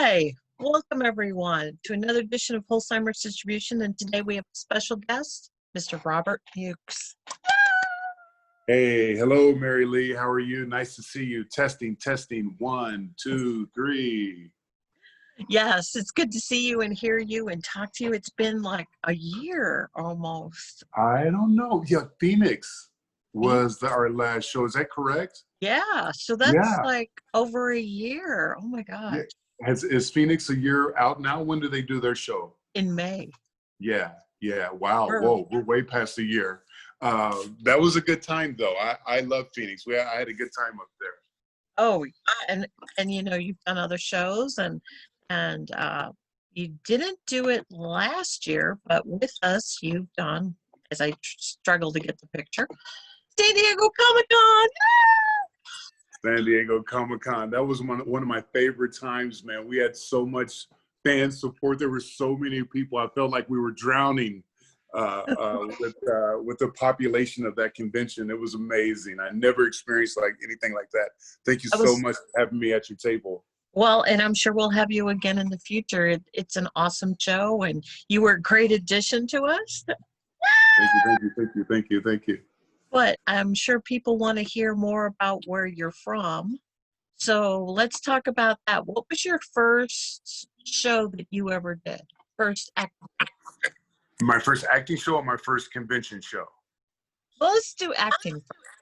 Hi, welcome everyone to another edition of Holzheimer's Distribution, and today we have a special guest, Mr. Robert Mukes. Hey, hello, Mary Lee. How are you? Nice to see you. Testing, testing. 1, 2, 3. Yes, it's good to see you and hear you and talk to you. It's been like a year almost. I don't know. Yeah, Phoenix Yeah, was our last show. Is that correct? yeah, so that's Yeah. like over a year. Oh my Yeah. gosh, Is Phoenix a year out now? When do they do their show? in May. Yeah. Yeah. Wow. We're- Whoa. We're way past a year. That was a good time, though. I love Phoenix. I had a good time up there. Oh, and you know, you've done other shows and you didn't do it last year, but with us you've done, as I struggle to get the picture, San Diego Comic-Con. San Diego Comic-Con. That was one of my favorite times, man. We had so much fan support. There were so many people. I felt like we were drowning with the population of that convention. It was amazing. I never experienced like anything like that. Thank you I so was much for having me at your table. Well, and I'm sure we'll have you again in the future. It's an awesome show, and you were a great addition to us. Thank you, thank you, thank you, thank you, thank you. But I'm sure people want to hear more about where you're from. So let's talk about that. What was your first show that you ever did? First act. My first acting show or my first convention show? Well, let's do acting first.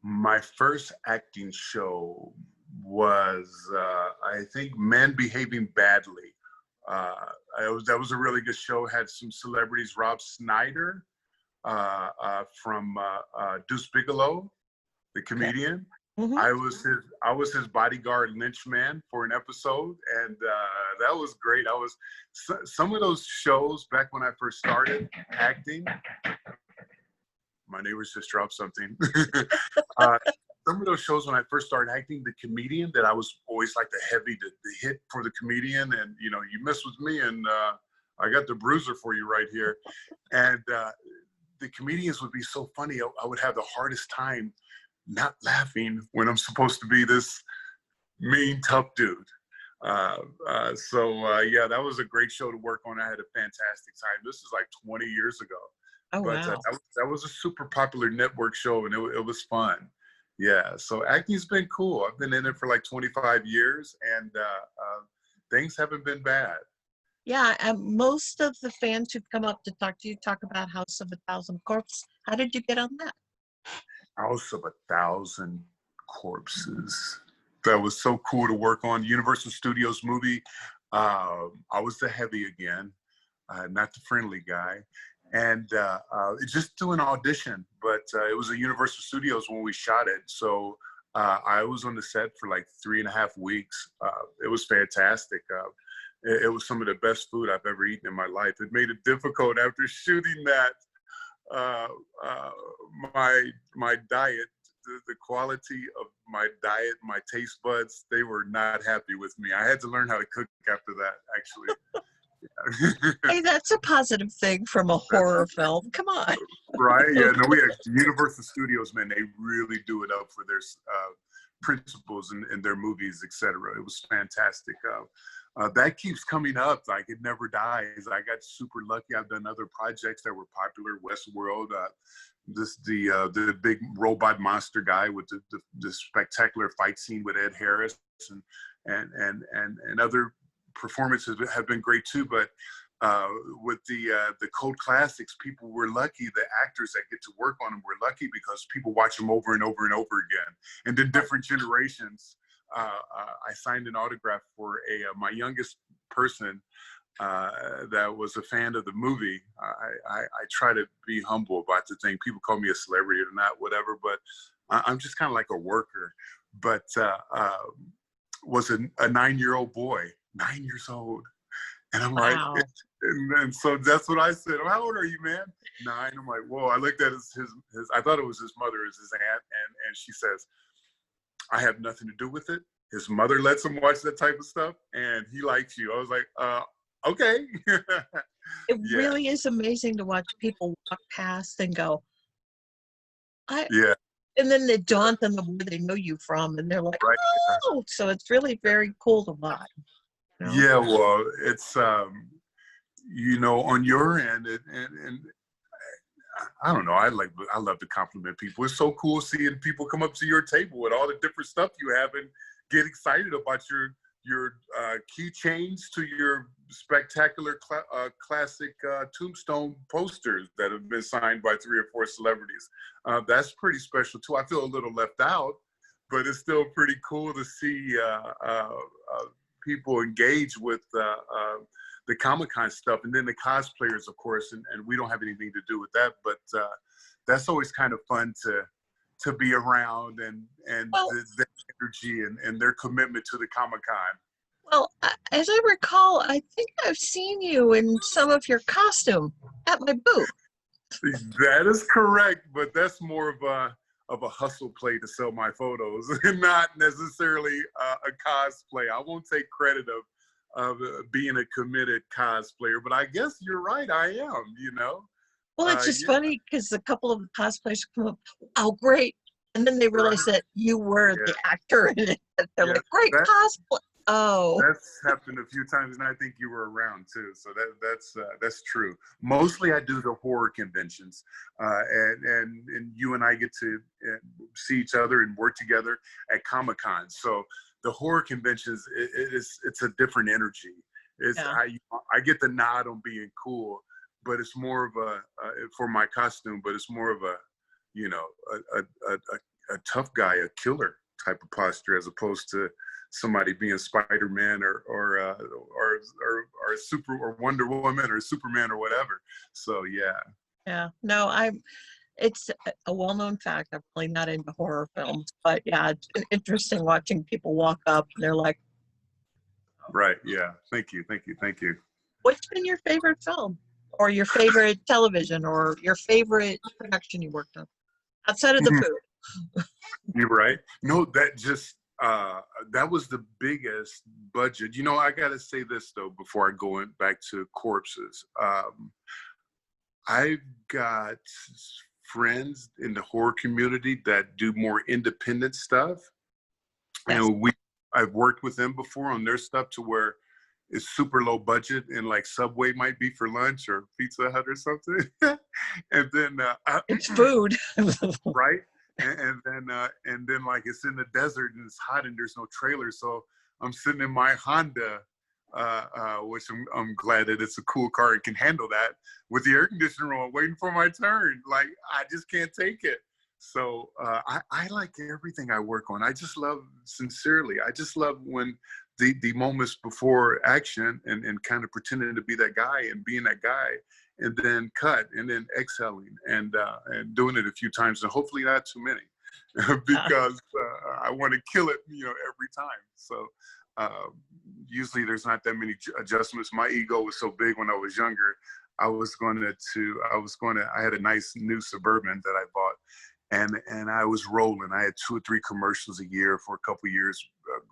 My first acting show was, I think, Men Behaving Badly. That was a really good show. Had some celebrities, Rob Schneider from Deuce Bigelow, the comedian. Okay. Mm-hmm. I was his bodyguard lynchman for an episode, and that was great. Some of those shows back when I first started acting. My neighbors just dropped something. Some of those shows when I first started acting, the comedian that I was always like the hit for the comedian, and you know, you mess with me, and I got the bruiser for you right here. And the comedians would be so funny. I would have the hardest time not laughing when I'm supposed to be this mean, tough dude. Yeah, that was a great show to work on. I had a fantastic time. This is like 20 years ago. Oh, But wow. that was a super popular network show, and it was fun. Yeah, so acting's been cool. I've been in it for like 25 years, and things haven't been bad. Yeah, and most of the fans who've come up to talk to you talk about House of a Thousand Corpses. How did you get on that? House of a Thousand Corpses. That was so cool to work on. Universal Studios movie. I was the heavy again, not the friendly guy. And just do an audition, but it was at Universal Studios when we shot it. So I was on the set for like 3.5 weeks. It was fantastic. It was some of the best food I've ever eaten in my life. It made it difficult after shooting that. My diet, the quality of my diet, my taste buds, they were not happy with me. I had to learn how to cook after that, actually. Hey, that's a positive thing from a horror film. Come on. Right? Yeah. No, we had Universal Studios, man. They really do it up for their principles in their movies, etc. It was fantastic. That keeps coming up. Like, it never dies. I got super lucky. I've done other projects that were popular. Westworld, the big robot monster guy with the spectacular fight scene with Ed Harris, and other performances have been great too. But with the cult classics, people were lucky. The actors that get to work on them were lucky because people watch them over and over and over again. And then different generations. I signed an autograph for my youngest person that was a fan of the movie. I try to be humble about the thing. People call me a celebrity or not, whatever, but I'm just kind of like a worker. But was a 9-year-old boy, 9 years old. And I'm Wow. like, and so that's what I said. Oh, how old are you, man? 9. I'm like, whoa. I looked at his I thought it was his mother, is his aunt, and she says, I have nothing to do with it. His mother lets him watch that type of stuff, and he likes you. I was like, okay. It Yeah. really is amazing to watch people walk past and go, Yeah. and then it dawns on them where they know you from, and they're like, Right. oh, so it's really very cool to watch. You know? Yeah, well, it's on your end, and I don't know. I love to compliment people. It's so cool seeing people come up to your table with all the different stuff you have and get excited about your keychains to your spectacular classic tombstone posters that have been signed by 3 or 4 celebrities. That's pretty special too. I feel a little left out, but it's still pretty cool to see people engage with the Comic-Con stuff, and then the cosplayers, of course, and we don't have anything to do with that, but that's always kind of fun to be around, and Well, their energy and their commitment to the Comic-Con. well, as I recall, I think I've seen you in some of your costume at my booth. That is correct, but that's more of a hustle play to sell my photos, not necessarily a cosplay. I won't take credit of being a committed cosplayer, but I guess you're right. I am. Well, it's just Yeah, funny because a couple of the cosplayers come up, oh, great. And then they right. realize that you were Yeah, the actor in it. They're yeah. like, great That cosplay. Oh, That's happened a few times, and I think you were around too. So that's true. Mostly, I do the horror conventions, and you and I get to see each other and work together at Comic-Con. So the horror conventions, it's a different energy. yeah. I get the nod on being cool, but it's more of a for my costume, but it's more of a you know a tough guy, a killer type of posture, as opposed to somebody being Spider-Man or Super or Wonder Woman or Superman or whatever. So yeah. Yeah. No, it's a well-known fact. I'm really not into horror films, but yeah, it's been interesting watching people walk up and they're like, Right. Yeah. Thank you. Thank you. Thank you. what's been your favorite film or your favorite television or your favorite production you worked on outside of the food? You're right. No, that was the biggest budget. I gotta say this though before I go back to corpses. I've got friends in the horror community that do more independent stuff, Yes. and I've worked with them before on their stuff to where it's super low budget, and like Subway might be for lunch or Pizza Hut or something, and then It's food. right, and then like it's in the desert and it's hot and there's no trailer, so I'm sitting in my Honda, which I'm glad that it's a cool car and can handle that, with the air conditioner on, waiting for my turn. Like I just can't take it. So I like everything I work on. I just love, sincerely, I just love when the moments before action and kind of pretending to be that guy and being that guy, and then cut and then exhaling and doing it a few times, and hopefully not too many, because I want to kill it, every time. So usually there's not that many adjustments. My ego was so big when I was younger. I had a nice new Suburban that I bought, and I was rolling. I had 2 or 3 commercials a year for a couple years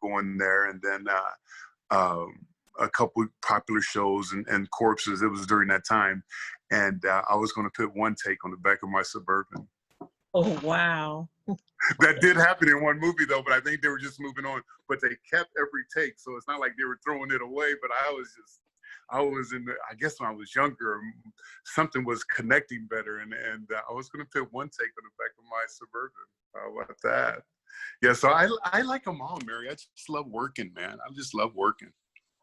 going there, and then a couple popular shows and corpses. It was during that time, and I was going to put one take on the back of my Suburban. Oh, wow. That did happen in one movie though, but I think they were just moving on. But they kept every take, so it's not like they were throwing it away. But I guess when I was younger, something was connecting better, and I was going to put one take on the back of my Suburban. How about that? Yeah, so I like them all, Mary. I just love working, man. I just love working.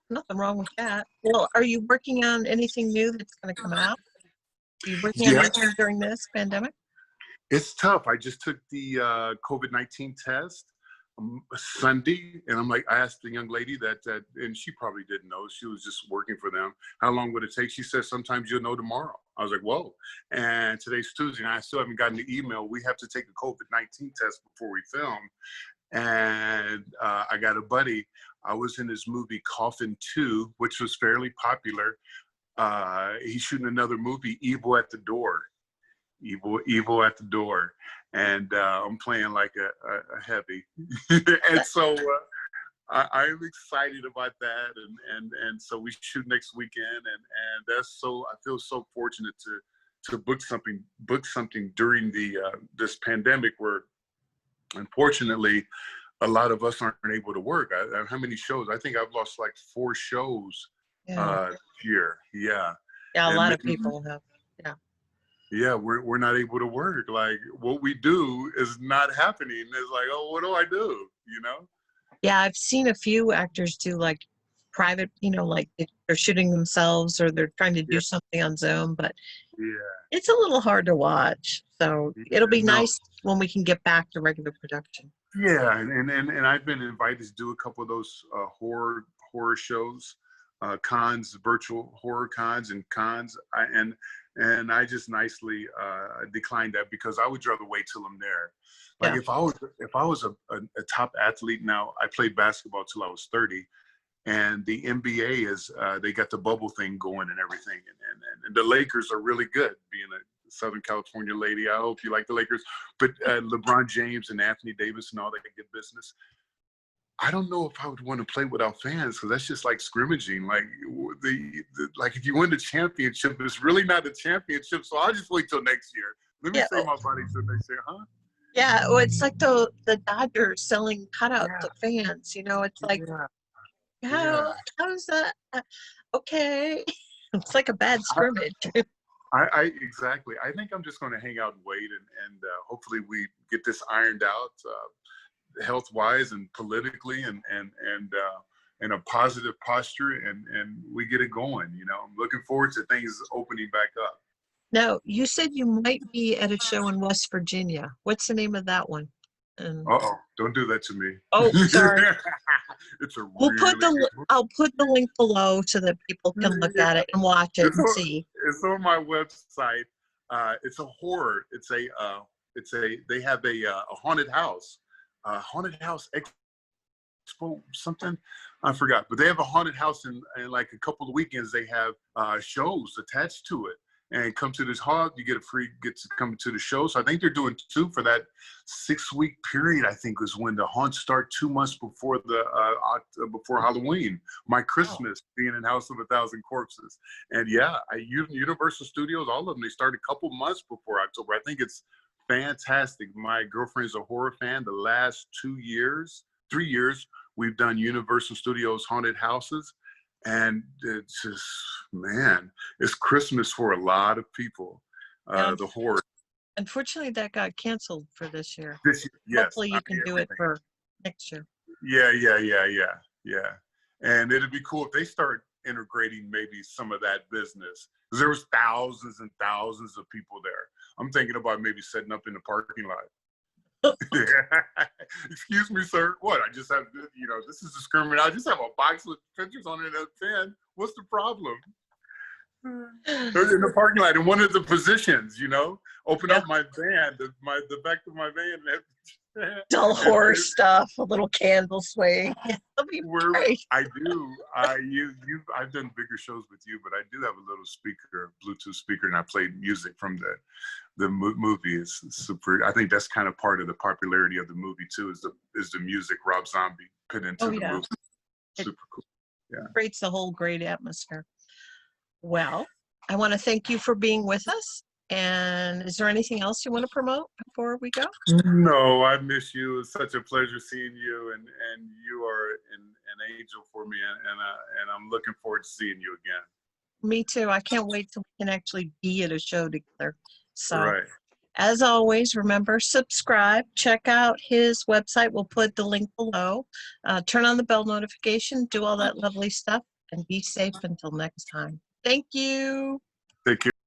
Nothing wrong with that. Well, are you working on anything new that's going to come out? Are you working on Yeah, anything during this pandemic? it's tough. I just took the COVID-19 test Sunday, and I asked the young lady that, and she probably didn't know. She was just working for them. How long would it take? She said, sometimes you'll know tomorrow. I was like, whoa. And today's Tuesday, and I still haven't gotten the email. We have to take a COVID-19 test before we film. And I got a buddy. I was in his movie Coffin 2, which was fairly popular. He's shooting another movie, Evil at the Door. Evil at the Door, and I'm playing like a heavy, and so I'm excited about that, and so we shoot next weekend, and that's so, I feel so fortunate to book something during the this pandemic, where unfortunately a lot of us aren't able to work. How many shows? I think I've lost like 4 shows Yeah. this year. Yeah. Yeah, a And lot of maybe, people have. Yeah. yeah, we're not able to work. Like what we do is not happening. It's like, oh, what do I do? You know? Yeah, I've seen a few actors do like private, like they're shooting themselves or they're trying to do Yeah. something on Zoom, but Yeah. it's a little hard to watch. So Yeah. it'll be No. nice when we can get back to regular production. Yeah, and I've been invited to do a couple of those horror shows, cons, virtual horror cons and cons. And I just nicely declined that because I would rather wait till I'm there. Like Yeah. if I was a top athlete now, I played basketball till I was 30, and the NBA is they got the bubble thing going and everything, and the Lakers are really good. Being a Southern California lady, I hope you like the Lakers. But LeBron James and Anthony Davis and all that good business. I don't know if I would want to play without fans because that's just like scrimmaging. Like like if you win the championship, it's really not a championship. So I'll just wait till next year. Let me Yeah. save my body till next year, huh? Yeah. Well, it's like the Dodgers selling cutouts Yeah, to fans. It's like, yeah, how yeah. how is that? Okay. It's like a bad scrimmage. I exactly. I think I'm just going to hang out and wait, and hopefully we get this ironed out, health wise and politically, and in a positive posture, and we get it going. I'm looking forward to things opening back up. Now, you said you might be at a show in West Virginia. What's the name of that one? And Uh-oh, don't do that to me. oh, sorry. It's a We'll put really good movie. I'll put the link below so that people can look Yeah. at it and watch it It's and on, see. it's on my website. It's a horror. They have a haunted house. Haunted house expo something. I forgot, but they have a haunted house, and like a couple of weekends they have shows attached to it. And come to this hall, you get to come to the show. So I think they're doing 2 for that 6-week period. I think is when the haunts start 2 months before before Halloween. My Christmas being in House of a Thousand Corpses, and yeah, Universal Studios, all of them, they start a couple months before October. I think it's fantastic. My girlfriend's a horror fan. The last 3 years, we've done Universal Studios haunted houses. And it's just, man, it's Christmas for a lot of people. The horror. Unfortunately, that got canceled for this year. This year, yes. Hopefully you can do it for next year. Yeah. And it'd be cool if they start integrating maybe some of that business. Because there was thousands and thousands of people there. I'm thinking about maybe setting up in the parking lot. Excuse me, sir. What? I just have, this is discrimination. I just have a box with pictures on it and a pen. What's the problem? They're in the parking lot in one of the positions, open up my van, the back of my van. Dull horror stuff, a little candle swing. That'll be great. I do. I've done bigger shows with you, but I do have a little speaker, Bluetooth speaker, and I played music from the movie. Is super. I think that's kind of part of the popularity of the movie too. Is the music Rob Zombie put into the movie? Super cool. Yeah, creates the whole great atmosphere. Well, I want to thank you for being with us. And is there anything else you want to promote before we go? No, I miss you. It's such a pleasure seeing you, and you are an angel for me, and I'm looking forward to seeing you again. Me too. I can't wait till we can actually be at a show together. So, right. As always, remember, subscribe, check out his website. We'll put the link below. Turn on the bell notification, do all that lovely stuff, and be safe until next time. Thank you.